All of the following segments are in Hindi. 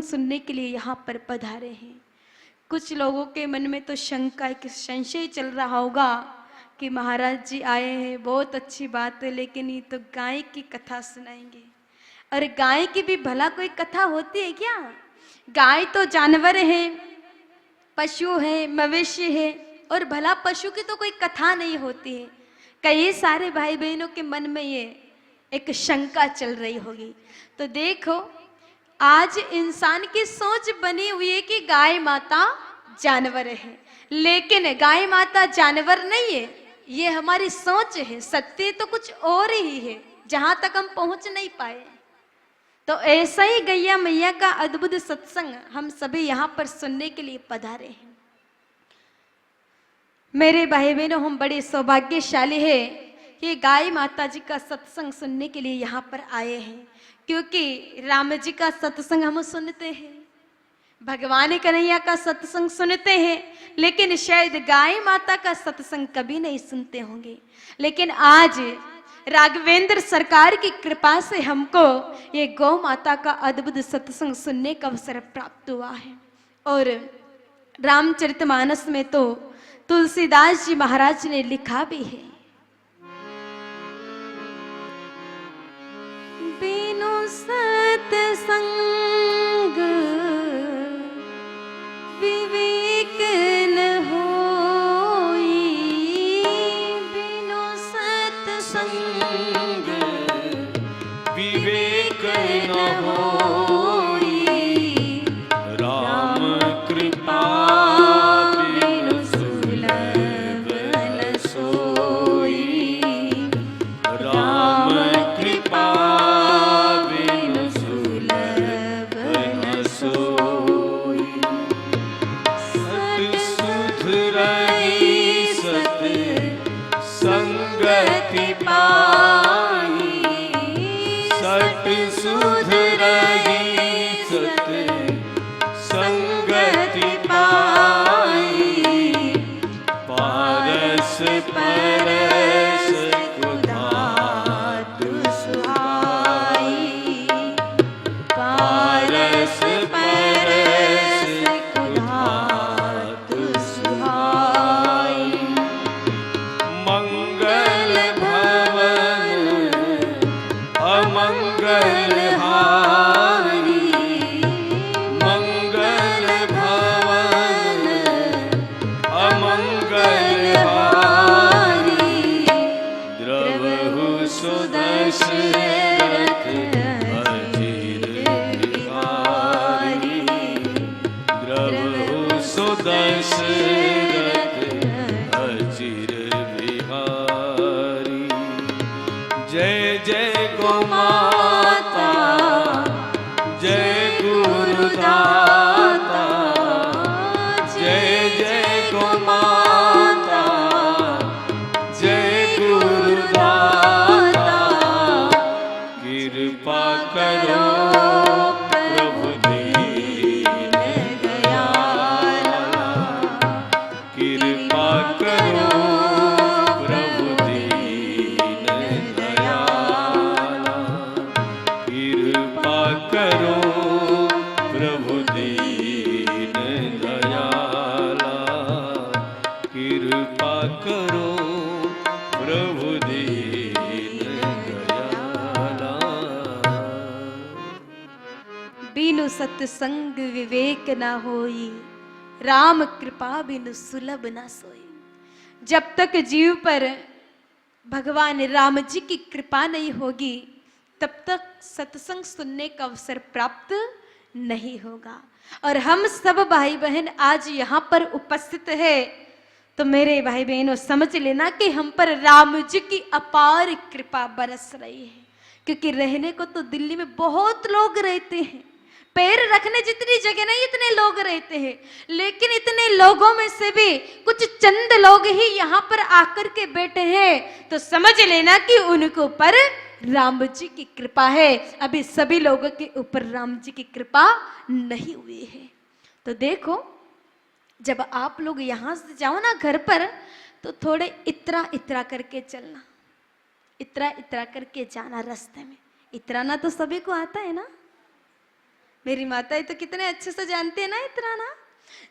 सत्संग सुनने के लिए यहाँ पर पधारे हैं। कुछ लोगों के मन में तो शंका, एक संशय चल रहा होगा कि महाराज जी आए हैं, बहुत अच्छी बात है, लेकिन ये तो गाय की कथा सुनाएंगे। और गाय की भी भला कोई कथा होती है क्या? गाय तो जानवर है, पशु है, मवेशी है, और भला पशु की तो कोई कथा नहीं होती है। कई सारे भाई बहनों के मन में ये एक शंका चल रही होगी। तो देखो, आज इंसान की सोच बनी हुई है कि गाय माता जानवर है, लेकिन गाय माता जानवर नहीं है, ये हमारी सोच है। सत्य तो कुछ और ही है, जहां तक हम पहुंच नहीं पाए। तो ऐसा ही गैया मैया का अद्भुत सत्संग हम सभी यहां पर सुनने के लिए पधारे हैं। मेरे भाई बहनों, हम बड़े सौभाग्यशाली है कि गाय माता जी का सत्संग सुनने के लिए यहाँ पर आए हैं, क्योंकि राम जी का सत्संग हम सुनते हैं, भगवान कन्हैया का सत्संग सुनते हैं, लेकिन शायद गाय माता का सत्संग कभी नहीं सुनते होंगे। लेकिन आज राघवेंद्र सरकार की कृपा से हमको ये गौ माता का अद्भुत सत्संग सुनने का अवसर प्राप्त हुआ है। और रामचरितमानस में तो तुलसीदास जी महाराज ने लिखा भी है, बिनु सत्संग विवेक न होई, बिनु सत्संग विवेक न होई, राम कृपा बिनु सुलभ न सोई, राम कृपा बिनु सुलभ न सोई। सत सुध रही सत संगति पाई, सत सुध रही सत संगति पाई, पारस परस कुधातु सुहाई, पारस परस कुधातु सुहाई। मंगल भवन अमंगल हारी, मंगल भवन अमंगल हारी, द्रवहु सुदशरथ अजिर बिहारी, द्रवहु सुदशरथ अजिर बिहारी। जय जय गो माता, जय गुरुदाता, जय जय गो माता, जय गुरुदाता। कृपा करो प्रभु दीन दयाला, कृपा करो प्रभु दीन दयाला, कृपा करो प्रभु दीन दयाला, कृपा करो प्रभु दीन दयाला। बिनु सत्संग विवेक न होई, राम कृपा बिनु सुलभ न सोई। जब तक जीव पर भगवान राम जी की कृपा नहीं होगी, तब तक सत्संग सुनने का अवसर प्राप्त नहीं होगा। और हम सब भाई बहन आज यहाँ पर उपस्थित है, तो मेरे भाई बहनों समझ लेना कि हम पर राम जी की अपार कृपा बरस रही है। क्योंकि रहने को तो दिल्ली में बहुत लोग रहते हैं, पैर रखने जितनी जगह नहीं इतने लोग रहते हैं, लेकिन इतने लोगों में से भी कुछ चंद लोग ही यहाँ पर आकर के बैठे हैं, तो समझ लेना कि उनके ऊपर राम जी की कृपा है। अभी सभी लोगों के ऊपर राम जी की कृपा नहीं हुई है। तो देखो, जब आप लोग यहाँ से जाओ ना घर पर, तो थोड़े इतरा इतरा करके चलना, इतरा इतरा करके जाना रास्ते में। इतराना तो सभी को आता है ना, मेरी माताएं तो कितने अच्छे से जानती है ना इतराना।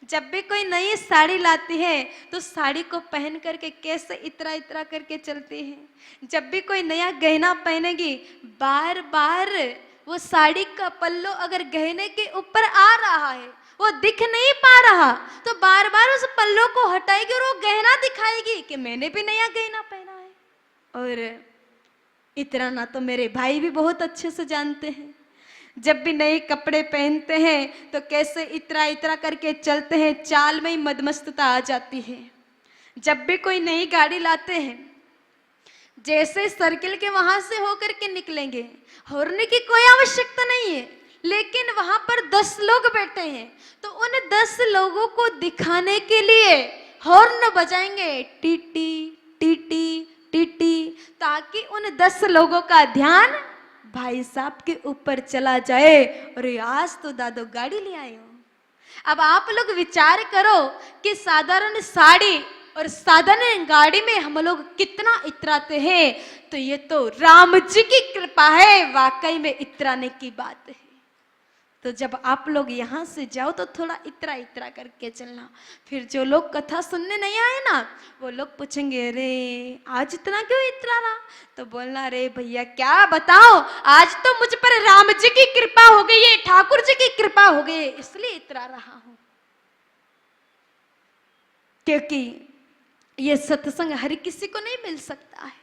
जब भी कोई नई साड़ी लाती है तो साड़ी को पहन करके कैसे इतरा इतरा करके चलती है। जब भी कोई नया गहना पहनेगी बार बार वो साड़ी का पल्लू अगर गहने के ऊपर आ रहा है, वो दिख नहीं पा रहा, तो बार बार उस पल्लू को हटाएगी और वो गहना दिखाएगी कि मैंने भी नया गहना पहना है। और इतराना तो मेरे भाई भी बहुत अच्छे से जानते हैं। जब भी नए कपड़े पहनते हैं तो कैसे इतरा इतरा करके चलते हैं, चाल में ही मदमस्तता आ जाती है। जब भी कोई नई गाड़ी लाते हैं, जैसे सर्किल के वहां से होकर के निकलेंगे, हॉर्न की कोई आवश्यकता नहीं है, लेकिन वहां पर 10 लोग बैठे हैं तो उन 10 लोगों को दिखाने के लिए हॉर्न बजाएंगे, टीटी टीटी टीटी, ताकि उन 10 लोगों का ध्यान भाई साहब के ऊपर चला जाए और आज तो दादो गाड़ी ले आए हो। अब आप लोग विचार करो कि साधारण साड़ी और साधारण गाड़ी में हम लोग कितना इतराते हैं, तो ये तो राम जी की कृपा है, वाकई में इतराने की बात है। तो जब आप लोग यहाँ से जाओ तो थोड़ा इतरा इतरा करके चलना। फिर जो लोग कथा सुनने नहीं आए ना, वो लोग पूछेंगे अरे आज इतना क्यों इतरा रहा, तो बोलना अरे भैया क्या बताओ, आज तो मुझ पर राम जी की कृपा हो गई है, ठाकुर जी की कृपा हो गई है, इसलिए इतरा रहा हूं। क्योंकि ये सत्संग हर किसी को नहीं मिल सकता है।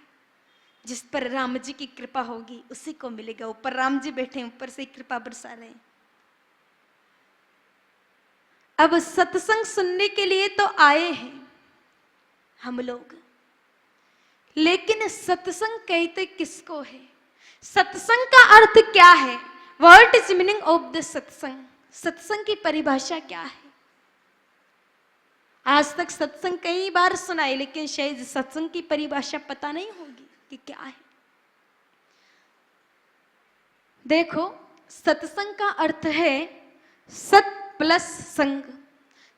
जिस पर राम जी की कृपा होगी उसी को मिलेगा। ऊपर राम जी बैठे, ऊपर से कृपा बरसा रहे। अब सत्संग सुनने के लिए तो आए हैं हम लोग, लेकिन सत्संग कहते किसको है? सत्संग का अर्थ क्या है? What is meaning of the सत्संग? सत्संग की परिभाषा क्या है? आज तक सत्संग कई बार सुनाई, लेकिन शायद सत्संग की परिभाषा पता नहीं होगी कि क्या है। देखो, सत्संग का अर्थ है सत प्लस संग।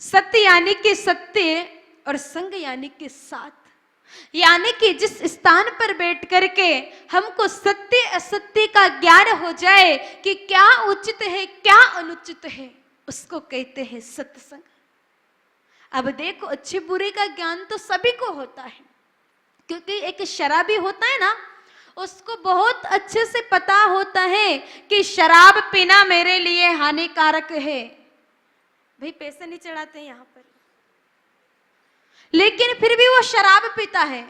सत्य यानी कि सत्य और संग यानी कि साथ। यानी कि जिस स्थान पर बैठ करके हमको सत्य असत्य का ज्ञान हो जाए कि क्या उचित है क्या अनुचित है, उसको कहते हैं सत्संग। अब देखो, अच्छे बुरे का ज्ञान तो सभी को होता है, क्योंकि एक शराबी होता है ना, उसको बहुत अच्छे से पता होता है कि शराब पीना मेरे लिए हानिकारक है। भाई पैसे नहीं चढ़ाते यहां पर, लेकिन फिर भी वो शराब पीता है।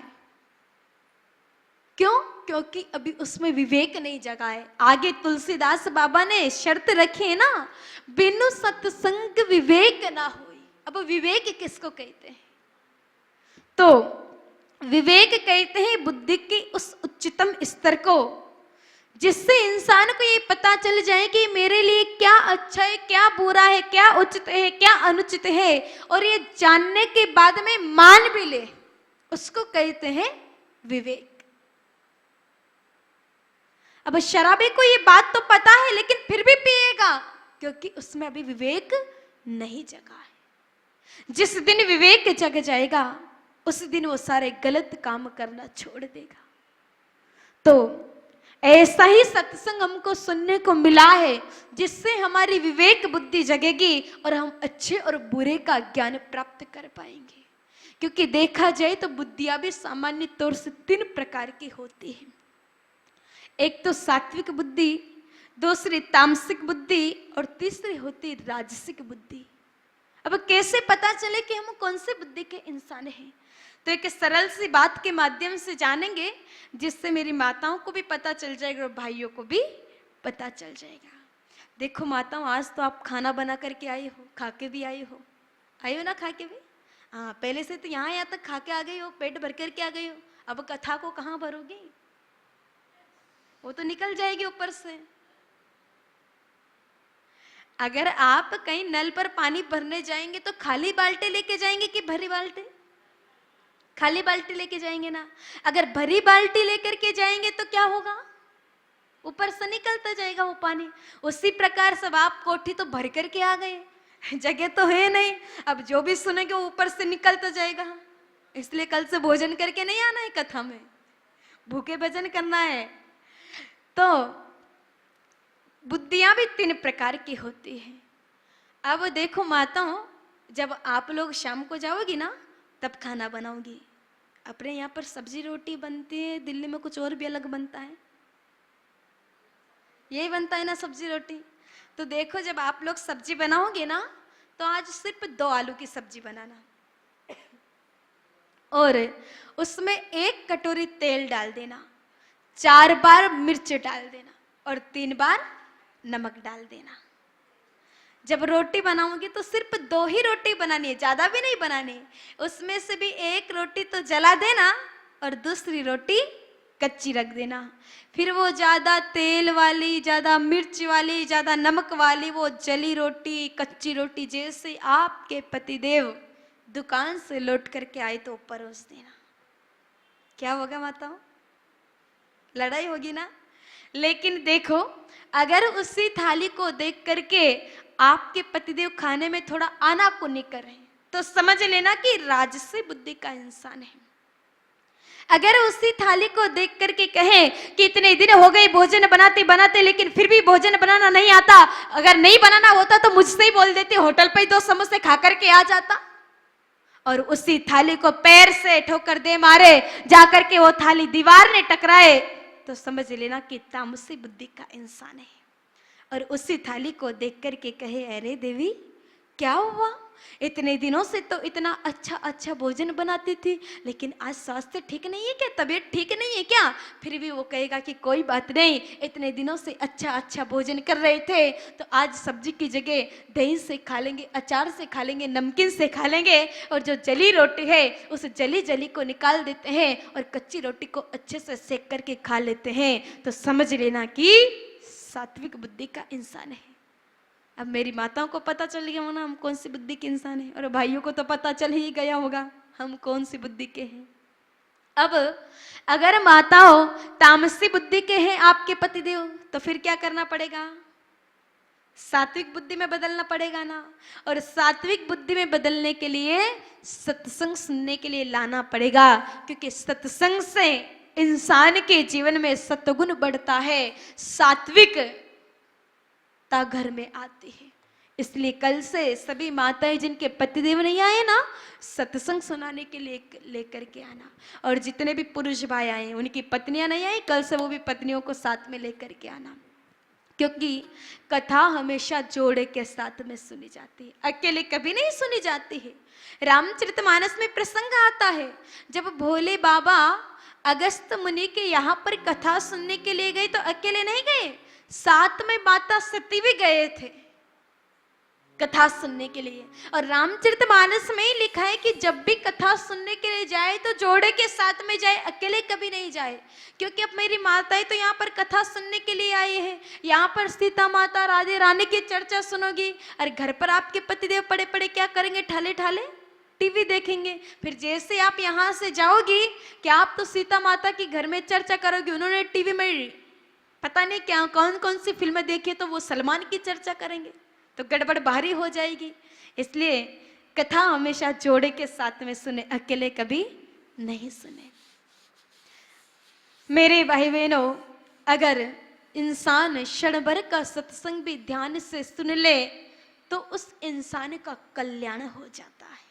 क्यों? क्योंकि अभी उसमें विवेक नहीं जगा है। आगे तुलसीदास बाबा ने शर्त रखी है ना, बिनु सत्संग विवेक ना होई। अब विवेक किसको कहते हैं? तो विवेक कहते हैं बुद्धि के उस उच्चतम स्तर को, जिससे इंसान को ये पता चल जाए कि मेरे लिए क्या अच्छा है, क्या बुरा है, क्या उचित है, क्या अनुचित है, और ये जानने के बाद में मान भी ले, उसको कहते हैं विवेक। अब शराबी को ये बात तो पता है, लेकिन फिर भी पिएगा, क्योंकि उसमें अभी विवेक नहीं जगा है। जिस दिन विवेक जग जाएगा उस दिन वो सारे गलत काम करना छोड़ देगा। तो ऐसा ही सत्संग हमको सुनने को मिला है, जिससे हमारी विवेक बुद्धि जगेगी और हम अच्छे और बुरे का ज्ञान प्राप्त कर पाएंगे। क्योंकि देखा जाए तो बुद्धियां भी सामान्य तौर से 3 प्रकार की होती है। एक तो सात्विक बुद्धि, दूसरी तामसिक बुद्धि और तीसरी होती राजसिक बुद्धि। अब कैसे पता चले कि हम कौन से बुद्धि के इंसान हैं? तो एक सरल सी बात के माध्यम से जानेंगे, जिससे मेरी माताओं को भी पता चल जाएगा और भाइयों को भी पता चल जाएगा। देखो माताओं, आज तो आप खाना बना करके आई हो, खा के भी आई हो ना, खा के भी। हाँ, पहले से तो यहाँ तक खा के आ गई हो, पेट भर करके आ गई हो। अब कथा को कहाँ भरोगी? वो तो निकल जाएगी ऊपर से। अगर आप कहीं नल पर पानी भरने जाएंगे तो खाली बाल्टी लेके जाएंगे कि भरी बाल्टी? खाली बाल्टी लेके जाएंगे ना। अगर भरी बाल्टी लेकर के जाएंगे तो क्या होगा? ऊपर से निकलता जाएगा वो पानी। उसी प्रकार सब आप कोठी तो भर करके आ गए, जगह तो है नहीं, अब जो भी सुनेंगे वो ऊपर से निकलता जाएगा। इसलिए कल से भोजन करके नहीं आना है कथा में, भूखे भजन करना है। तो बुद्धियां भी 3 प्रकार की होती हैं। अब देखो माताओं, जब आप लोग शाम को जाओगी ना तब खाना बनाओगी। अपने यहाँ पर सब्जी रोटी बनती है, दिल्ली में कुछ और भी अलग बनता है, यही बनता है ना सब्जी रोटी। तो देखो जब आप लोग सब्जी बनाओगे ना तो आज सिर्फ 2 आलू की सब्जी बनाना और उसमें 1 कटोरी तेल डाल देना, 4 बार मिर्च डाल देना और 3 बार नमक डाल देना। जब रोटी बनाओगे तो सिर्फ 2 ही रोटी बनानी है, ज्यादा भी नहीं बनानी है। उसमें से भी 1 रोटी तो जला देना और दूसरी रोटी कच्ची रख देना। फिर वो ज्यादा तेल वाली, ज्यादा मिर्च वाली, ज्यादा नमक वाली वो जली रोटी, कच्ची रोटी जैसे आपके पतिदेव दुकान से लौट करके आए तो परोस देना। क्या होगा माताओं? लड़ाई होगी ना। लेकिन देखो अगर उसी थाली को देख करके आपके पतिदेव खाने में थोड़ा आनाकानी करें तो समझ लेना कि राजसी बुद्धि का इंसान है। अगर उसी थाली को देख करके कहें कि इतने दिन हो गए भोजन बनाते बनाते लेकिन फिर भी भोजन बनाना नहीं आता, अगर नहीं बनाना होता तो मुझसे ही बोल देते, होटल पे ही 2 समोसे खा करके आ जाता। और उसी थाली को पैर से ठोकर दे मारे, जाकर के वो थाली दीवार ने टकराए तो समझ लेना कि तामसी बुद्धि का इंसान है। और उसी थाली को देख करके कहे, अरे देवी क्या हुआ, इतने दिनों से तो इतना अच्छा अच्छा भोजन बनाती थी लेकिन आज स्वास्थ्य ठीक नहीं है क्या, तबीयत ठीक नहीं है क्या? फिर भी वो कहेगा कि कोई बात नहीं, इतने दिनों से अच्छा अच्छा भोजन कर रहे थे तो आज सब्जी की जगह दही से खा लेंगे, अचार से खा लेंगे, नमकीन से खा लेंगे और जो जली रोटी है उस जली जली को निकाल देते हैं और कच्ची रोटी को अच्छे से सेक करके खा लेते हैं। तो समझ लेना कि सात्विक बुद्धि का इंसान है। अब मेरी माताओं को पता चल गया होगा ना हम कौन सी बुद्धि के इंसान हैं, और भाइयों को तो पता चल ही गया होगा हम कौन सी बुद्धि के हैं। अब अगर माताओं तामसी बुद्धि के हैं आपके पतिदेव तो फिर क्या करना पड़ेगा? सात्विक बुद्धि में बदलना पड़ेगा ना। और सात्विक बुद्धि में बदलने के लिए सत्संग सुनने के लिए लाना पड़ेगा, क्योंकि सत्संग से इंसान के जीवन में सत्गुण बढ़ता है, सात्विक घर में आती है। इसलिए कल से सभी माताएं जिनके पतिदेव नहीं आए ना सत्संग सुनाने के लिए लेकर के आना, और जितने भी पुरुष भाई आए उनकी पत्नियां नहीं आई कल से वो भी पत्नियों को साथ में लेकर के आना, क्योंकि कथा हमेशा जोड़े के साथ में सुनी जाती है, अकेले कभी नहीं सुनी जाती है। रामचरितमानस में प्रसंग आता है जब भोले बाबा अगस्त मुनि के यहाँ पर कथा सुनने के लिए गए तो अकेले नहीं गए, साथ में माता सती भी गए थे कथा सुनने के लिए। और रामचरितमानस में ही लिखा है कि जब भी कथा सुनने के लिए जाए तो जोड़े के साथ में जाए, अकेले कभी नहीं जाए। क्योंकि अब मेरी माताएं तो यहाँ पर कथा सुनने के लिए आई है, यहाँ पर सीता माता राधे रानी की चर्चा सुनोगी, और घर पर आपके पतिदेव पड़े पड़े क्या करेंगे, ठाले ठाले टीवी देखेंगे। फिर जैसे आप यहाँ से जाओगी कि आप तो सीता माता की घर में चर्चा करोगी, उन्होंने टीवी में पता नहीं क्या कौन कौन सी फिल्में देखी तो वो सलमान की चर्चा करेंगे, तो गड़बड़ भारी हो जाएगी। इसलिए कथा हमेशा जोड़े के साथ में सुने, अकेले कभी नहीं सुने। मेरे भाई बहनों, अगर इंसान क्षण भर का सत्संग भी ध्यान से सुन ले तो उस इंसान का कल्याण हो जाता है।